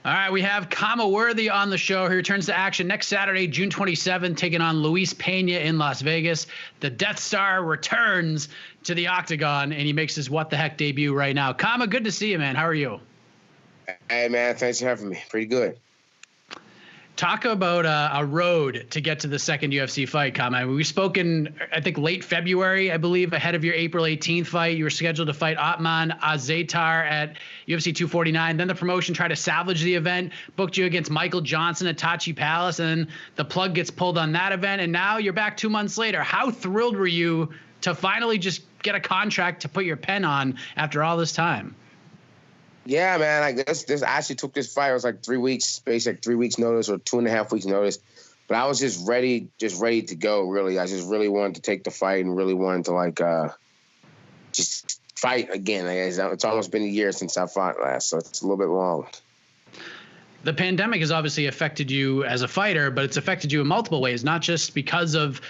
All right, we have Khama Worthy on the show. He returns to action next Saturday, June 27th, taking on Luis Pena in Las Vegas. The Death Star returns to the octagon, and he makes his what the heck debut right now. Khama, good to see you, man. How are you? Hey, man, thanks for having me. Pretty good. Talk about a road to get to the second UFC fight, Khama. We've spoken, I think, late February, I believe, ahead of your April 18th fight. You were scheduled to fight Ottman Azaitar at UFC 249. Then the promotion tried to salvage the event, booked you against Michael Johnson at Tachi Palace, and the plug gets pulled on that event. And now you're back 2 months later. How thrilled were you to finally just get a contract to put your pen on after all this time? Yeah, man. I actually took this fight. It was like 3 weeks, basically like 3 weeks notice or 2.5 weeks notice. But I was just ready to go. Really, I just really wanted to take the fight and really wanted to just fight again. It's almost been a year since I fought last, so it's a little bit long. The pandemic has obviously affected you as a fighter, but it's affected you in multiple ways, not just because of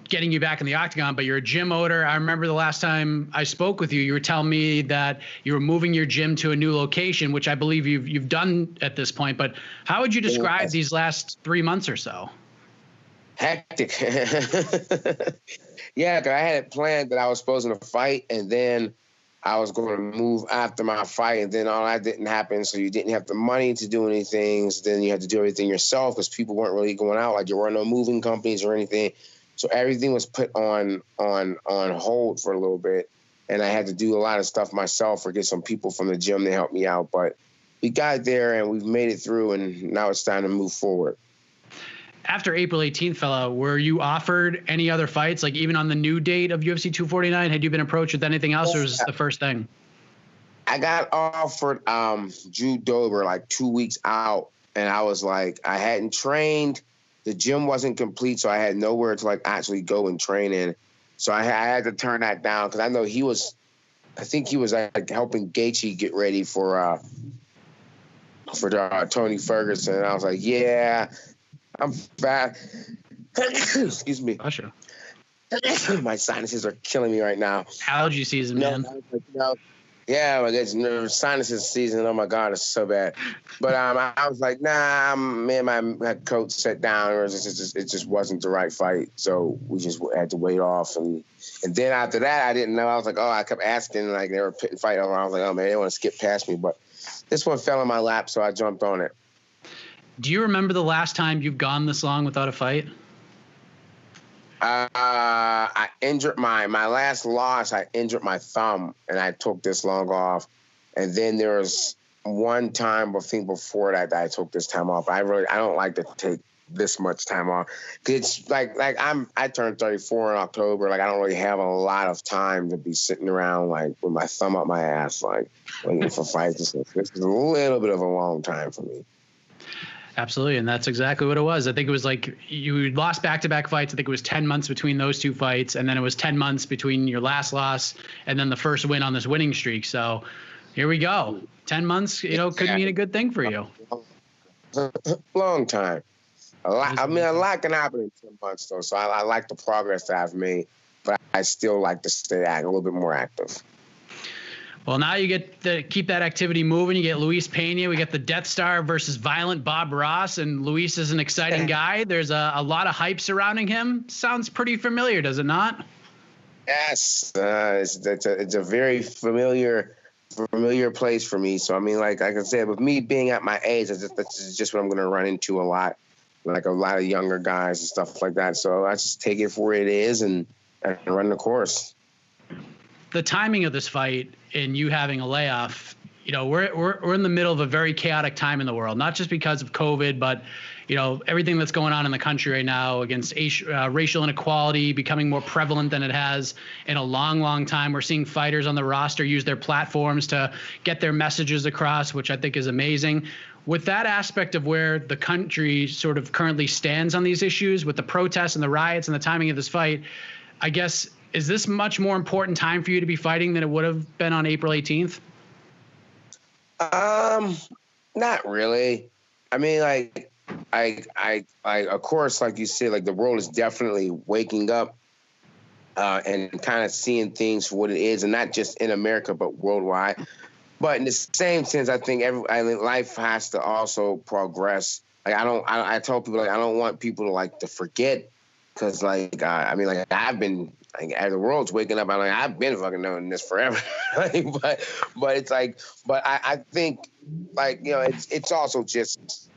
getting you back in the octagon, but you're a gym owner. I remember the last time I spoke with you, you were telling me that you were moving your gym to a new location, which I believe you've done at this point. But how would you describe these last 3 months or so? Hectic. Yeah, because I had it planned that I was supposed to fight, and then I was going to move after my fight, and then all that didn't happen. So you didn't have the money to do anything. So then you had to do everything yourself because people weren't really going out. Like there were no moving companies or anything. So everything was put on hold for a little bit, and I had to do a lot of stuff myself or get some people from the gym to help me out. But we got there, and we've made it through, and now it's time to move forward. After April 18th, fella, were you offered any other fights? Like even on the new date of UFC 249, had you been approached with anything else, or was this the first thing? I got offered Drew Dober like 2 weeks out, and I was like, I hadn't trained. The gym wasn't complete, so I had nowhere to actually go and train in. So I had to turn that down because I know I think he was helping Gaethje get ready for Tony Ferguson. And I was like, yeah, I'm fat. Excuse me. Usher. My sinuses are killing me right now. Allergy season, man. Yeah, I guess sinuses season. Oh my God, it's so bad. But I was like, nah. Me and my coach sat down. It just wasn't the right fight, so we just had to wait off. And then after that, I didn't know. I was like, I kept asking, like they were pitting fight over. I was like, oh man, they want to skip past me. But this one fell in my lap, so I jumped on it. Do you remember the last time you've gone this long without a fight? I injured my last loss. I injured my thumb, and I took this long off. And then there was one time, I think before that I took this time off. I don't like to take this much time off. It's I turned 34 in October. Like I don't really have a lot of time to be sitting around with my thumb up my ass, waiting for fights. This is a little bit of a long time for me. Absolutely, and that's exactly what it was. I think it was like you lost back-to-back fights. I think it was 10 months between those two fights, and then it was 10 months between your last loss and then the first win on this winning streak. So here we go. 10 months, could mean a good thing for you. Long time. A lot can happen in 10 months, though. So I like the progress that I've made, but I still like to stay a little bit more active. Well, now you get to keep that activity moving. You get Luis Pena. We get the Death Star versus Violent Bob Ross, and Luis is an exciting guy. There's a lot of hype surrounding him. Sounds pretty familiar, does it not? Yes, it's a very familiar place for me. So I mean, like I said, with me being at my age, that's just what I'm going to run into a lot, like a lot of younger guys and stuff like that. So I just take it for what it is and run the course. The timing of this fight and you having a layoff, we're in the middle of a very chaotic time in the world, not just because of COVID, but everything that's going on in the country right now against racial inequality becoming more prevalent than it has in a long, long time. We're seeing fighters on the roster use their platforms to get their messages across, which I think is amazing. With that aspect of where the country sort of currently stands on these issues, with the protests and the riots and the timing of this fight, I guess, is this much more important time for you to be fighting than it would have been on April 18th? Not really. I mean, of course, like you said, the world is definitely waking up and kind of seeing things for what it is, and not just in America, but worldwide. But in the same sense, I think life has to also progress. Like I tell people like I don't want people to like to forget because like I mean like I've been like as the world's waking up, I've been fucking knowing this forever. Like, but it's like I think like it's also just.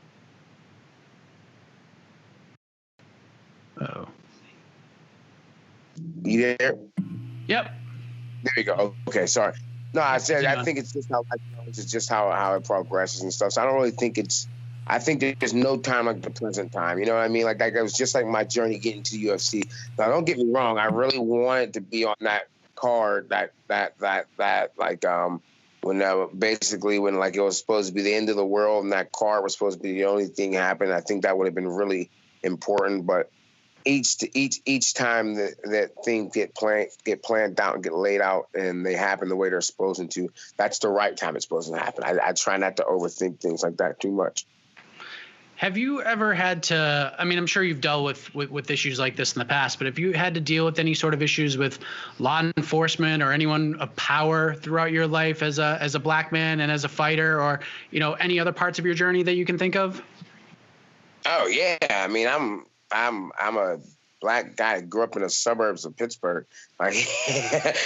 Oh. You there? Yep. There you go. Okay, sorry. No, I said Continue I on. think it's just how it progresses and stuff. So I don't really think it's. I think there's no time like the present time. You know what I mean? Like it was just like my journey getting to the UFC. Now, don't get me wrong. I really wanted to be on that card. That like when basically when like it was supposed to be the end of the world and that card was supposed to be the only thing happening. I think that would have been really important, but each time that things get planned out and get laid out and they happen the way they're supposed to, that's the right time it's supposed to happen. I try not to overthink things like that too much. Have you ever had to, I mean, I'm sure you've dealt with issues like this in the past, but have you had to deal with any sort of issues with law enforcement or anyone of power throughout your life as a black man and as a fighter, or, any other parts of your journey that you can think of? Oh yeah. I mean, I'm a black guy that grew up in the suburbs of Pittsburgh. Like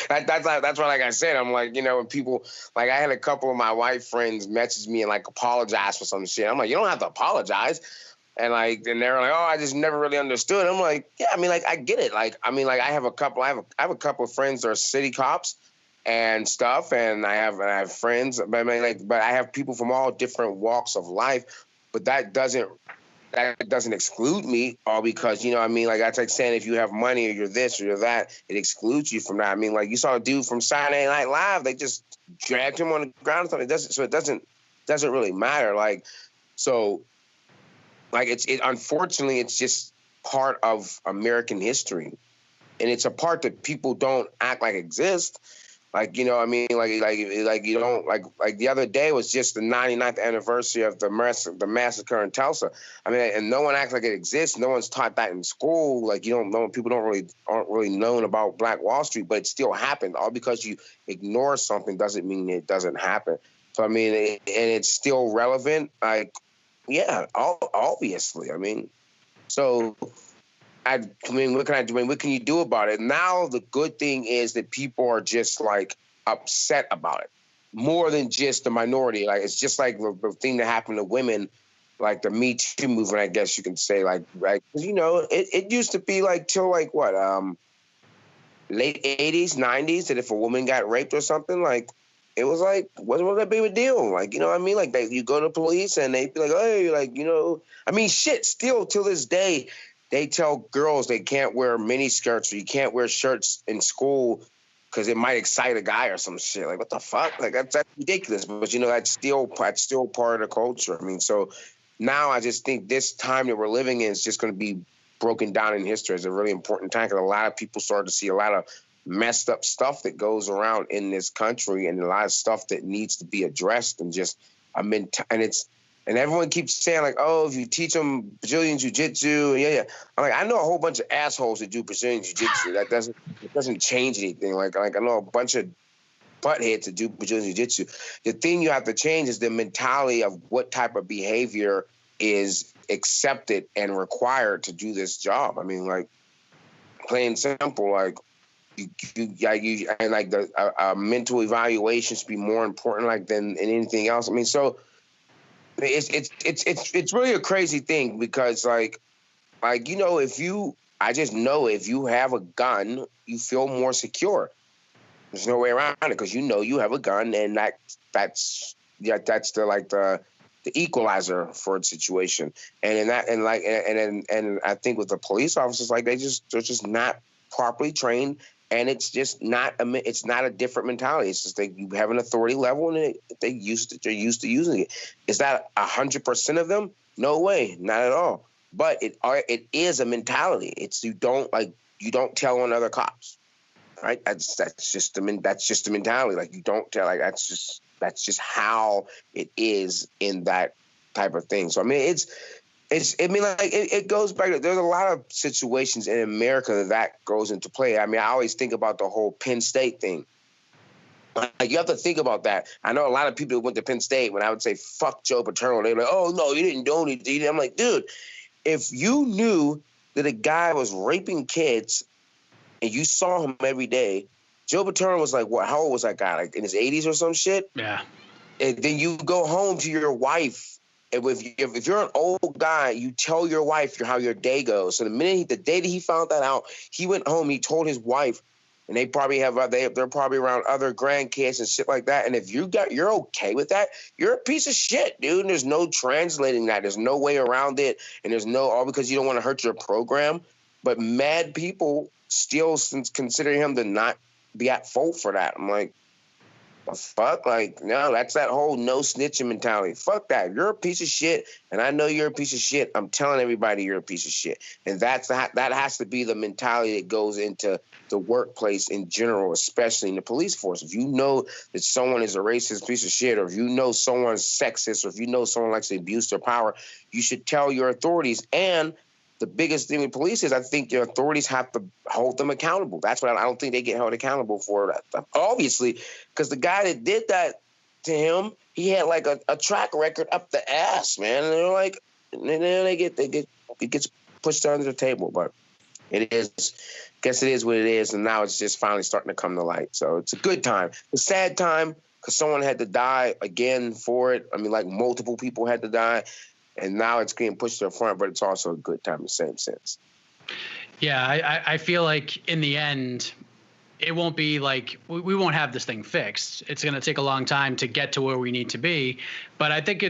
that's why, like I said, I'm like, when people like I had a couple of my white friends message me and like apologize for some shit. I'm like, you don't have to apologize. And they're like, oh, I just never really understood. I'm like, yeah, I mean, like I get it. Like, I mean, like I have a couple of friends that are city cops and stuff, and I have friends, but I mean, but I have people from all different walks of life. But that doesn't exclude me, all because I mean, like that's like saying if you have money or you're this or you're that, it excludes you from that. I mean, like you saw a dude from Saturday Night Live, they just dragged him on the ground. It doesn't really matter. Like so, like unfortunately it's just part of American history, and it's a part that people don't act like exists. Like, I mean, like you don't like the other day was just the 99th anniversary of the massacre in Tulsa. I mean, and no one acts like it exists. No one's taught that in school. Like you don't know, people aren't really known about Black Wall Street, but it still happened. All because you ignore something doesn't mean it doesn't happen. So I mean, and it's still relevant. Like, yeah, obviously. I mean, so. I mean, what can I do? I mean, what can you do about it? Now, the good thing is that people are just like upset about it more than just the minority. Like, it's just like the thing that happened to women, like the Me Too movement, I guess you can say, like, right? Because, it used to be like till like what, late 80s, 90s, that if a woman got raped or something, like, it was like, wasn't that big of a deal? Like, you know what I mean? Like, you go to the police and they be like, hey, like, I mean, shit, still till this day, they tell girls they can't wear mini skirts or you can't wear shirts in school because it might excite a guy or some shit. Like, what the fuck? Like, that's ridiculous. But, that's still part of the culture. I mean, so now I just think this time that we're living in is just going to be broken down in history as a really important time because a lot of people started to see a lot of messed up stuff that goes around in this country and a lot of stuff that needs to be addressed and just, and everyone keeps saying like, oh, if you teach them Brazilian Jiu-Jitsu, yeah. I'm like, I know a whole bunch of assholes that do Brazilian Jiu-Jitsu. That doesn't change anything. Like I know a bunch of buttheads that do Brazilian Jiu-Jitsu. The thing you have to change is the mentality of what type of behavior is accepted and required to do this job. I mean, like plain simple, like you and like the mental evaluation should be more important like than anything else. I mean, so. It's really a crazy thing because like if you have a gun, you feel more secure. There's no way around it because you have a gun, and that's the equalizer for a situation. And in that and I think with the police officers, like they're just not properly trained. And it's just not a different mentality. It's just you have an authority level, and they're used to using it. Is that 100% of them? No way, not at all. But it is a mentality. It's you don't tell on other cops, right? That's just the mentality. Like you don't tell. Like that's just how it is in that type of thing. So I mean, it goes back. There's a lot of situations in America that goes into play. I mean, I always think about the whole Penn State thing. Like, you have to think about that. I know a lot of people who went to Penn State, when I would say, fuck Joe Paterno, they're like, oh, no, you didn't do anything. I'm like, dude, if you knew that a guy was raping kids and you saw him every day, Joe Paterno was like, what? How old was that guy? Like in his 80s or some shit? Yeah. And then you go home to your wife. And if you're an old guy, you tell your wife how your day goes. So the day that he found that out, he went home, he told his wife, and they probably they're probably around other grandkids and shit like that. And if you're okay with that, you're a piece of shit, dude. And there's no translating that. There's no way around it. And there's all because you don't want to hurt your program. But mad people still consider him to not be at fault for that. I'm like, the fuck? Like, no, that's that whole no snitching mentality. Fuck that. You're a piece of shit, and I know you're a piece of shit. I'm telling everybody you're a piece of shit. And that has to be the mentality that goes into the workplace in general, especially in the police force. If you know that someone is a racist piece of shit, or if you know someone's sexist, or if you know someone likes to abuse their power, you should tell your authorities. And the biggest thing with police is I think your authorities have to hold them accountable. That's what I don't think they get held accountable for that. Obviously, because the guy that did that to him, he had like a track record up the ass, man. And they're like, and then it gets pushed under the table. But it is, guess it is what it is. And now it's just finally starting to come to light. So it's a good time. A sad time because someone had to die again for it. I mean, like multiple people had to die. And now it's getting pushed to the front, but it's also a good time in the same sense. Yeah, I feel like in the end, it won't be like we won't have this thing fixed. It's going to take a long time to get to where we need to be. But I think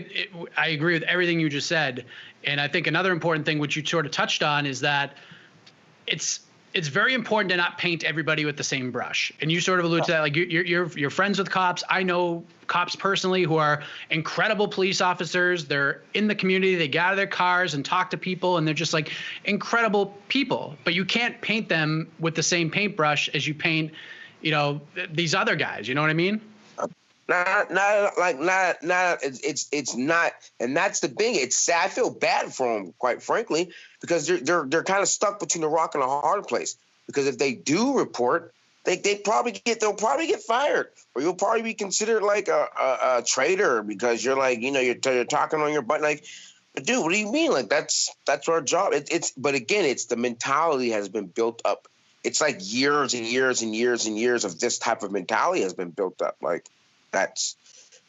I agree with everything you just said. And I think another important thing, which you sort of touched on, is that it's very important to not paint everybody with the same brush. And you sort of allude to that, like you're friends with cops. I know cops personally who are incredible police officers. They're in the community. They get out of their cars and talk to people, and they're just like incredible people. But you can't paint them with the same paintbrush as you paint, these other guys. You know what I mean? It's not, and that's the thing. It's sad. I feel bad for them, quite frankly, because they're kind of stuck between a rock and a hard place. Because if they do report, they'll probably get fired, or you'll probably be considered like a traitor because you're like, you're talking on your butt. Like, dude, what do you mean? Like that's our job. But again, it's the mentality has been built up. It's like years and years and years and years of this type of mentality has been built up. Like.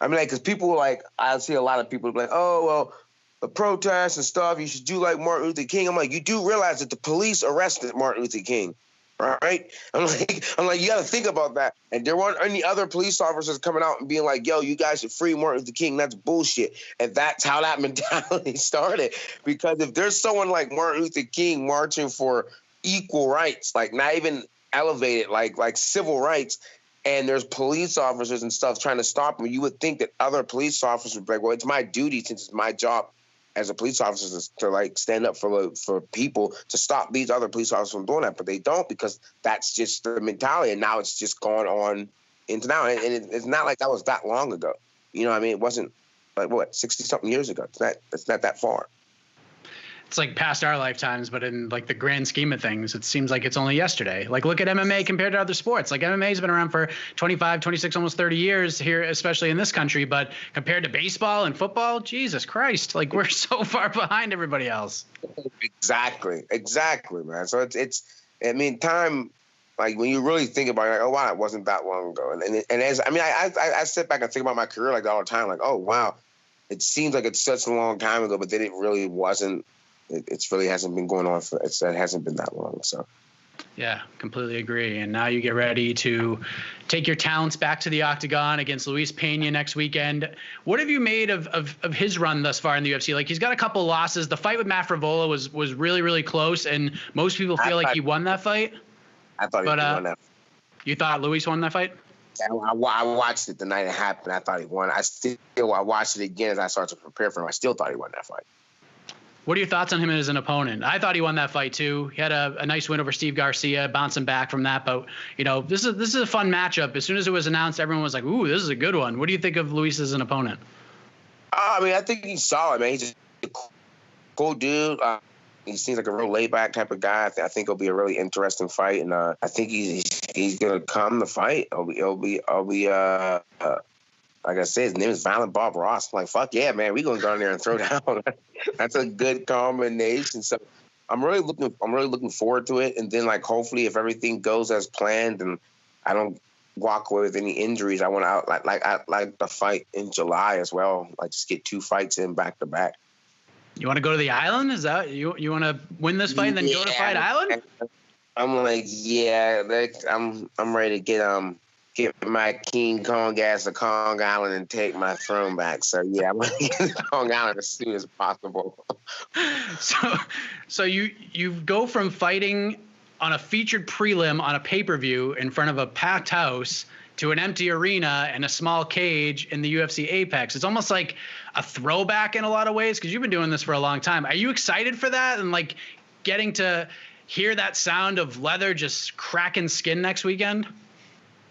Because people I see a lot of people like, oh, well, the protests and stuff, you should do like Martin Luther King. I'm like, you do realize that the police arrested Martin Luther King, right? I'm like, you got to think about that. And there weren't any other police officers coming out and being like, yo, you guys should free Martin Luther King. That's bullshit. And that's how that mentality started. Because if there's someone like Martin Luther King marching for equal rights, like not even elevated, like civil rights, and there's police officers and stuff trying to stop them, you would think that other police officers would be like, well, it's my duty since it's my job as a police officer to like stand up for people to stop these other police officers from doing that. But they don't, because that's just the mentality. And now it's just gone on into now. And it's not like that was that long ago. You know what I mean? It wasn't like, 60-something years ago. It's not that far. It's like past our lifetimes, but in like the grand scheme of things, it seems like it's only yesterday. Like look at MMA compared to other sports. Like MMA has been around for 25, 26, almost 30 years here, especially in this country. But compared to baseball and football, Jesus Christ, like we're so far behind everybody else. Exactly, man. So time, like when you really think about it, like, oh wow, it wasn't that long ago. I sit back and think about my career like all the time, like, oh wow, it seems like it's such a long time ago, but then it really wasn't. It really hasn't been going on it hasn't been that long. So, yeah, completely agree. And now you get ready to take your talents back to the octagon against Luis Pena next weekend. What have you made of his run thus far in the UFC? Like he's got a couple of losses. The fight with Matt Frevola was really, really close, and most people feel like he won that fight. I thought he won that. You thought Luis won that fight? Yeah, I watched it the night it happened. I thought he won. I watched it again as I started to prepare for him. I still thought he won that fight. What are your thoughts on him as an opponent? I thought he won that fight too. He had a nice win over Steve Garcia, bouncing back from that. But this is a fun matchup. As soon as it was announced, everyone was like, "Ooh, this is a good one." What do you think of Luis as an opponent? I think he's solid, man. He's just a cool dude. He seems like a real laid back type of guy. I think it'll be a really interesting fight, and I think he's he's gonna come to fight. I'll be like I said, his name is Violent Bob Ross. I'm like, fuck yeah, man, we gonna go in there and throw down. That's a good combination. So I'm really looking forward to it. And then like hopefully if everything goes as planned and I don't walk away with any injuries, I want to I like the fight in July as well. Like just get 2 fights in back to back. You want to go to the island? Is that you want to win this fight and then go to Fight Island? I'm like, yeah, I'm ready to get my King Kong ass to Kong Island and take my throne back. So yeah, I'm gonna get to Kong Island as soon as possible. So you go from fighting on a featured prelim on a pay-per-view in front of a packed house to an empty arena and a small cage in the UFC Apex. It's almost like a throwback in a lot of ways because you've been doing this for a long time. Are you excited for that and like getting to hear that sound of leather just cracking skin next weekend?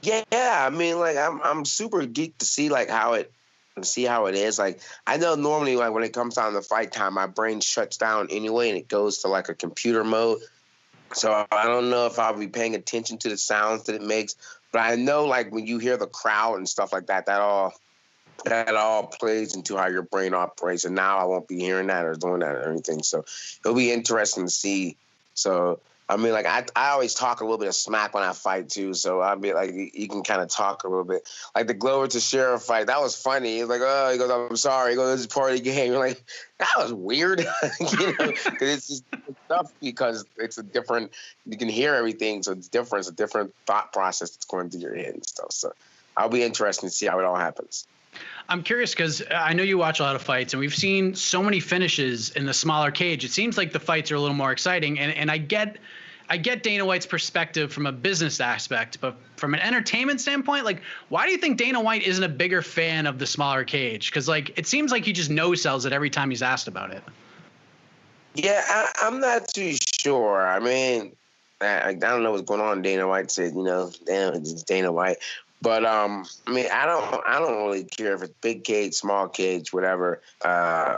Yeah, I mean, like I'm super geeked to see like how it is. Like I know normally like when it comes down to fight time, my brain shuts down anyway and it goes to like a computer mode. So I don't know if I'll be paying attention to the sounds that it makes, but I know like when you hear the crowd and stuff like that, that all plays into how your brain operates. And now I won't be hearing that or doing that or anything. So it'll be interesting to see. So I mean, like I always talk a little bit of smack when I fight too, so I'll be like, you can kind of talk a little bit. Like the Glover Teixeira fight, that was funny. He's like, oh, he goes, I'm sorry. He goes, this is part of the game. You're like, that was weird, because it's just tough because it's a different. You can hear everything, so it's different. It's a different thought process that's going through your head and stuff. So I'll be interested to see how it all happens. I'm curious because I know you watch a lot of fights, and we've seen so many finishes in the smaller cage. It seems like the fights are a little more exciting, and I get Dana White's perspective from a business aspect, but from an entertainment standpoint, like, why do you think Dana White isn't a bigger fan of the smaller cage? Because like it seems like he just no-sells it every time he's asked about it. Yeah, I'm not too sure. I mean, I don't know what's going on. Dana White said, damn, it's Dana White. But I mean, I don't really care if it's big cage, small cage, whatever. I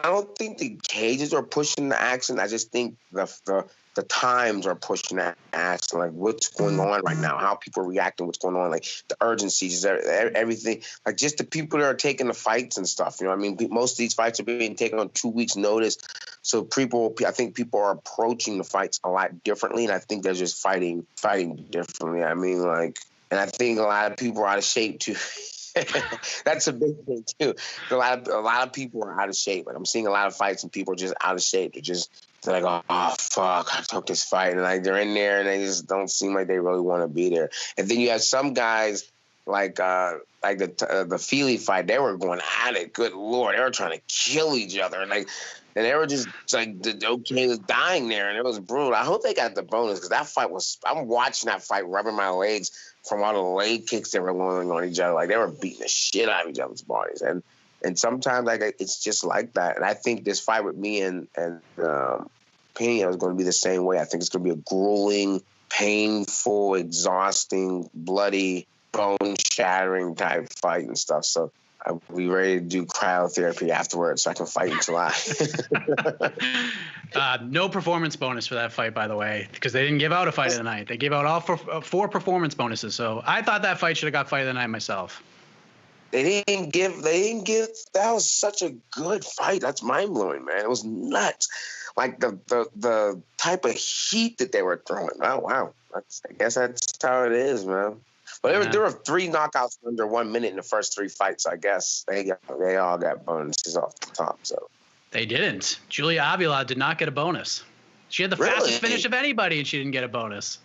don't think the cages are pushing the action. I just think the times are pushing that action. Like what's going on right now, how people are reacting, what's going on, like the urgencies, everything. Like just the people that are taking the fights and stuff. I mean, most of these fights are being taken on 2 weeks' notice. So I think people are approaching the fights a lot differently, and I think they're just fighting differently. I mean, like. And I think a lot of people are out of shape too. That's a big thing too. A lot of people are out of shape. Like I'm seeing a lot of fights and people are just out of shape. They're like, oh fuck, I took this fight, and like they're in there and they just don't seem like they really want to be there. And then you have some guys like the Feely fight. They were going at it. Good lord, they were trying to kill each other. And they were just like okay with dying there, and it was brutal. I hope they got the bonus because that fight was. I'm watching that fight, rubbing my legs from all the leg kicks they were going on each other. Like they were beating the shit out of each other's bodies, and sometimes like it's just like that. And I think this fight with me and Pena is going to be the same way. I think it's going to be a grueling, painful, exhausting, bloody, bone-shattering type fight and stuff. So. I'll be ready to do cryotherapy afterwards so I can fight in July. No performance bonus for that fight, by the way, because they didn't give out a fight of the night. They gave out all 4 performance bonuses. So I thought that fight should have got fight of the night myself. They didn't give. That was such a good fight. That's mind blowing, man. It was nuts. Like the type of heat that they were throwing. Oh wow. I guess that's how it is, man. But there were 3 knockouts under 1 minute in the first 3 fights. I guess they all got bonuses off the top. So they didn't. Julia Avila did not get a bonus. She had the fastest finish of anybody, and she didn't get a bonus.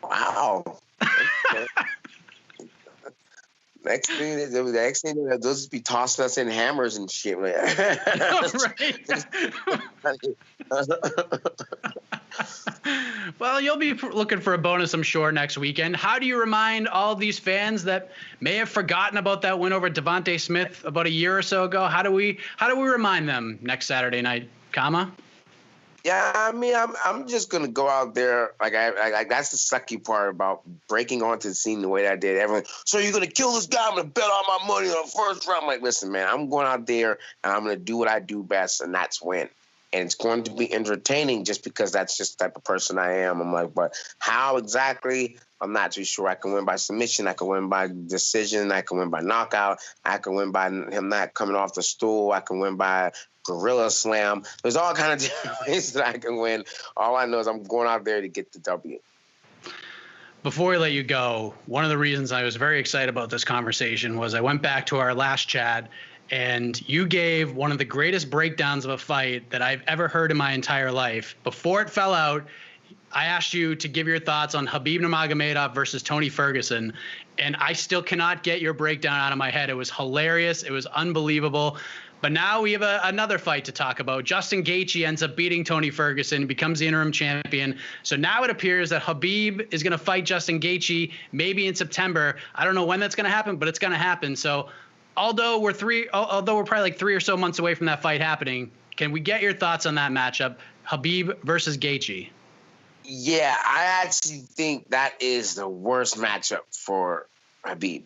Wow. Okay. Next thing, they'll just be tossing us in hammers and shit. Well, you'll be looking for a bonus, I'm sure, next weekend. How do you remind all of these fans that may have forgotten about that win over Devontae Smith about a year or so ago? How do we remind them next Saturday night, Khama? Yeah, I mean, I'm just gonna go out there like that's the sucky part about breaking onto the scene the way that I did. Everyone, so you're gonna kill this guy? I'm gonna bet all my money on the first round. I'm like, listen, man, I'm going out there and I'm gonna do what I do best, and that's win. and it's going to be entertaining just because that's just the type of person I am. I'm like, but how exactly? I'm not too sure. I can win by submission. I can win by decision. I can win by knockout. I can win by him not coming off the stool. I can win by gorilla slam. There's all kinds of different ways that I can win. All I know is I'm going out there to get the W. Before we let you go, one of the reasons I was very excited about this conversation was I went back to our last chat, and you gave one of the greatest breakdowns of a fight that I've ever heard in my entire life. Before it fell out, I asked you to give your thoughts on Khabib Nurmagomedov versus Tony Ferguson, and I still cannot get your breakdown out of my head. It was hilarious. It was unbelievable. But now we have another fight to talk about. Justin Gaethje ends up beating Tony Ferguson, becomes the interim champion. So now it appears that Khabib is going to fight Justin Gaethje maybe in September. I don't know when that's going to happen, but it's going to happen. So although we're probably like 3 or so months away from that fight happening, can we get your thoughts on that matchup, Khabib versus Gaethje? Yeah, I actually think that is the worst matchup for Khabib.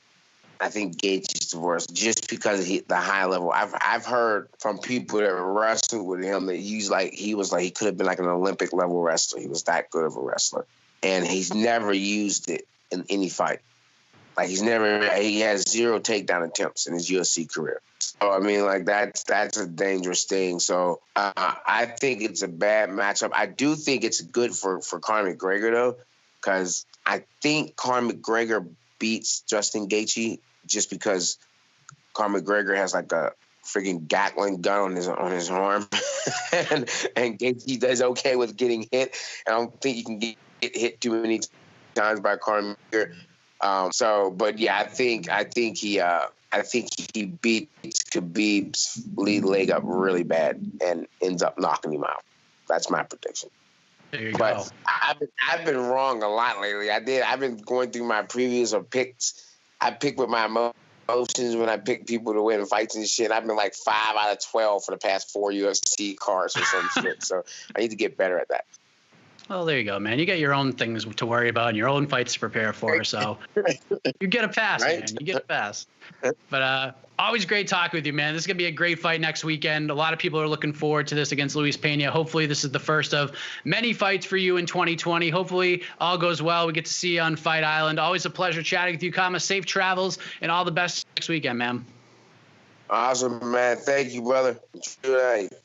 I think Gaethje's the worst, just because of the high level. I've heard from people that wrestled with him that he could have been like an Olympic level wrestler. He was that good of a wrestler, and he's never used it in any fight. Like he has 0 takedown attempts in his UFC career. So I mean, like that's a dangerous thing. So I think it's a bad matchup. I do think it's good for Conor McGregor though, because I think Conor McGregor beats Justin Gaethje just because Conor McGregor has like a freaking Gatling gun on his arm, and Gaethje is okay with getting hit. And I don't think you can get hit too many times by Conor McGregor. But yeah, I think he beats Khabib's lead leg up really bad and ends up knocking him out. That's my prediction. There you go. I've been wrong a lot lately. I've been going through my previews of picks. I pick with my emotions when I pick people to win fights and shit. I've been like 5 out of 12 for the past 4 UFC cards or some shit. So I need to get better at that. Well, there you go, man. You got your own things to worry about and your own fights to prepare for. So you get a pass, right? Man. You get a pass. But always great talking with you, man. This is going to be a great fight next weekend. A lot of people are looking forward to this against Luis Pena. Hopefully this is the first of many fights for you in 2020. Hopefully all goes well. We get to see you on Fight Island. Always a pleasure chatting with you, Khama. Safe travels and all the best next weekend, man. Awesome, man. Thank you, brother. Good night.